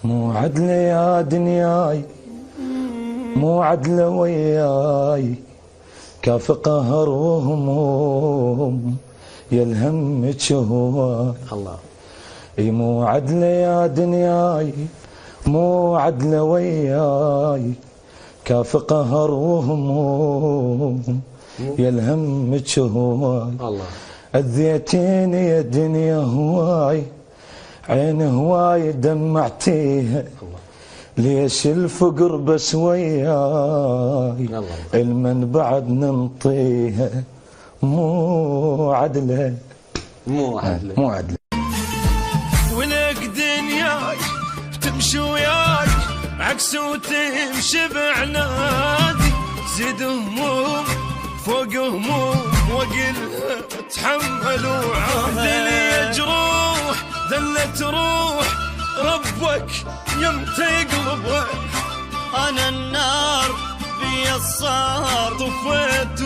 مو عدل يا دنياي، مو عدل وياي، كاف قهر وهموم يلهم هواي. الله. اي مو عدل يا دنياي، مو عدل وياي، كاف قهر وهموم يلهم هواي. الله. اذيتيني يا دنيا هواي، عين هواي دمعتيها، ليش الفقر بس وياي، المن بعد ننطيها. مو عدله، مو عدله، مو عدله. ولك دنياي تمشي وياي عكس وتمشي بعنادي، زيد هموم فوق هموم وقلها تحمل وعادي. جروح ذلت روح ربك يمتى يقلبها، انا النار في الصار طفيت